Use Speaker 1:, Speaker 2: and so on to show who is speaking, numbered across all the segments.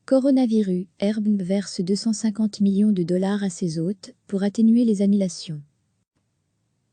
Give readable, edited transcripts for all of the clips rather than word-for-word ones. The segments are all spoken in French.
Speaker 1: Coronavirus, Airbnb verse 250 millions de dollars à ses hôtes pour atténuer les annulations.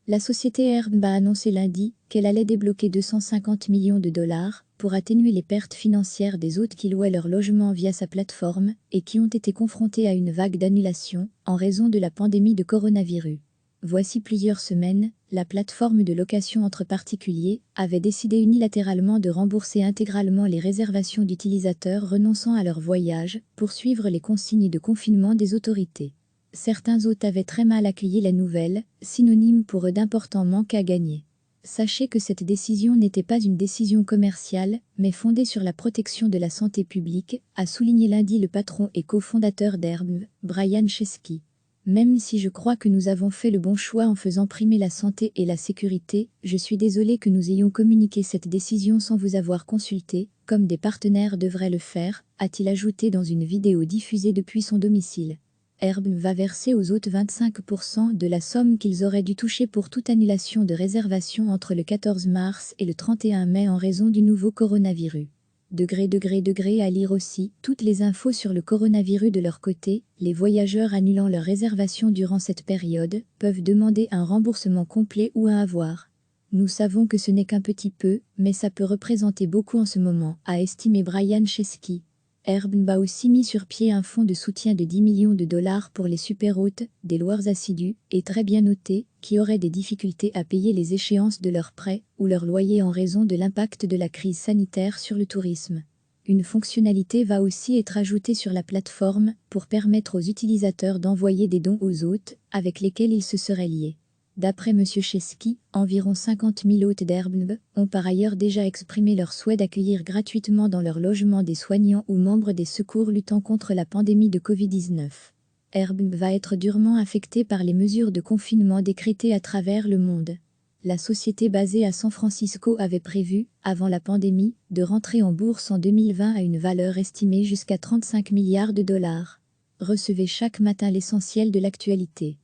Speaker 1: La société Airbnb a annoncé lundi qu'elle allait débloquer 250 millions de dollars pour atténuer les pertes financières des hôtes qui louaient leur logement via sa plateforme et qui ont été confrontés à une vague d'annulations en raison de la pandémie de coronavirus. Voici plusieurs semaines, la plateforme de location entre particuliers avait décidé unilatéralement de rembourser intégralement les réservations d'utilisateurs renonçant à leur voyage pour suivre les consignes de confinement des autorités. Certains hôtes avaient très mal accueilli la nouvelle, synonyme pour eux d'importants manques à gagner. Sachez que cette décision n'était pas une décision commerciale, mais fondée sur la protection de la santé publique, a souligné lundi le patron et cofondateur d'Airbnb, Brian Chesky. Même si je crois que nous avons fait le bon choix en faisant primer la santé et la sécurité, je suis désolé que nous ayons communiqué cette décision sans vous avoir consulté, comme des partenaires devraient le faire, a-t-il ajouté dans une vidéo diffusée depuis son domicile. Airbnb va verser aux hôtes 25% de la somme qu'ils auraient dû toucher pour toute annulation de réservation entre le 14 mars et le 31 mai en raison du nouveau coronavirus. À lire aussi toutes les infos sur le coronavirus de leur côté. Les voyageurs annulant leur réservation durant cette période peuvent demander un remboursement complet ou un avoir. Nous savons que ce n'est qu'un petit peu, mais ça peut représenter beaucoup en ce moment, a estimé Brian Chesky. Airbnb a aussi mis sur pied un fonds de soutien de 10 millions de dollars pour les super-hôtes, des loueurs assidus, et très bien notés, qui auraient des difficultés à payer les échéances de leurs prêts ou leur loyer en raison de l'impact de la crise sanitaire sur le tourisme. Une fonctionnalité va aussi être ajoutée sur la plateforme pour permettre aux utilisateurs d'envoyer des dons aux hôtes avec lesquels ils se seraient liés. D'après M. Chesky, environ 50 000 hôtes d'Airbnb ont par ailleurs déjà exprimé leur souhait d'accueillir gratuitement dans leur logement des soignants ou membres des secours luttant contre la pandémie de Covid-19. Airbnb va être durement affecté par les mesures de confinement décrétées à travers le monde. La société basée à San Francisco avait prévu, avant la pandémie, de rentrer en bourse en 2020 à une valeur estimée jusqu'à 35 milliards de dollars. Recevez chaque matin l'essentiel de l'actualité.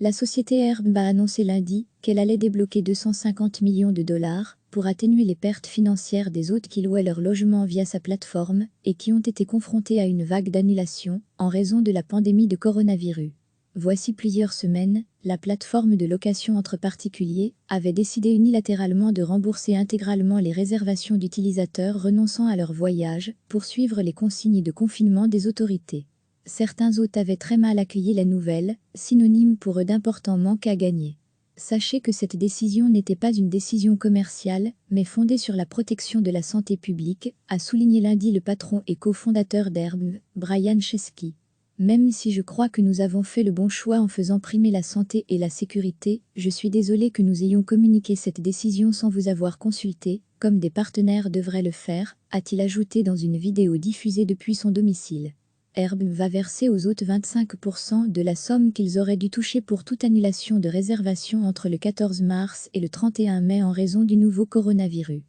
Speaker 1: La société Airbnb a annoncé lundi qu'elle allait débloquer 250 millions de dollars pour atténuer les pertes financières des hôtes qui louaient leur logement via sa plateforme et qui ont été confrontés à une vague d'annulations en raison de la pandémie de coronavirus. Voici plusieurs semaines, la plateforme de location entre particuliers avait décidé unilatéralement de rembourser intégralement les réservations d'utilisateurs renonçant à leur voyage pour suivre les consignes de confinement des autorités. Certains hôtes avaient très mal accueilli la nouvelle, synonyme pour eux d'importants manques à gagner. Sachez que cette décision n'était pas une décision commerciale, mais fondée sur la protection de la santé publique, a souligné lundi le patron et cofondateur d'Airbnb, Brian Chesky. Même si je crois que nous avons fait le bon choix en faisant primer la santé et la sécurité, je suis désolé que nous ayons communiqué cette décision sans vous avoir consulté, comme des partenaires devraient le faire, a-t-il ajouté dans une vidéo diffusée depuis son domicile. Airbnb va verser aux hôtes 25% de la somme qu'ils auraient dû toucher pour toute annulation de réservation entre le 14 mars et le 31 mai en raison du nouveau coronavirus.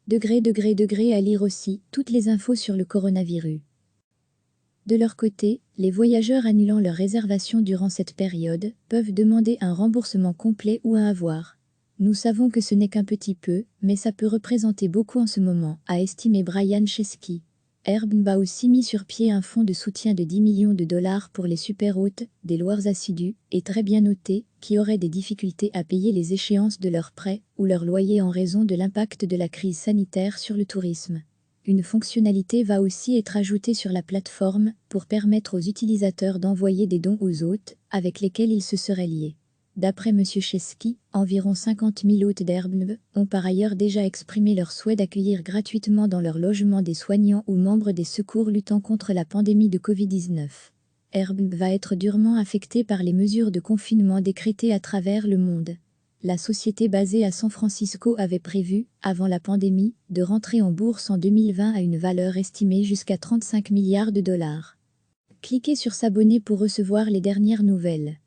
Speaker 1: À lire aussi toutes les infos sur le coronavirus. De leur côté, les voyageurs annulant leur réservation durant cette période peuvent demander un remboursement complet ou un avoir. Nous savons que ce n'est qu'un petit peu, mais ça peut représenter beaucoup en ce moment, a estimé Brian Chesky. Airbnb a aussi mis sur pied un fonds de soutien de 10 millions de dollars pour les super-hôtes, des loueurs assidus, et très bien notés, qui auraient des difficultés à payer les échéances de leurs prêts ou leur loyer en raison de l'impact de la crise sanitaire sur le tourisme. Une fonctionnalité va aussi être ajoutée sur la plateforme pour permettre aux utilisateurs d'envoyer des dons aux hôtes avec lesquels ils se seraient liés. D'après M. Chesky, environ 50 000 hôtes d'Airbnb ont par ailleurs déjà exprimé leur souhait d'accueillir gratuitement dans leur logement des soignants ou membres des secours luttant contre la pandémie de Covid-19. Airbnb va être durement affecté par les mesures de confinement décrétées à travers le monde. La société basée à San Francisco avait prévu, avant la pandémie, de rentrer en bourse en 2020 à une valeur estimée jusqu'à 35 milliards de dollars. Cliquez sur s'abonner pour recevoir les dernières nouvelles.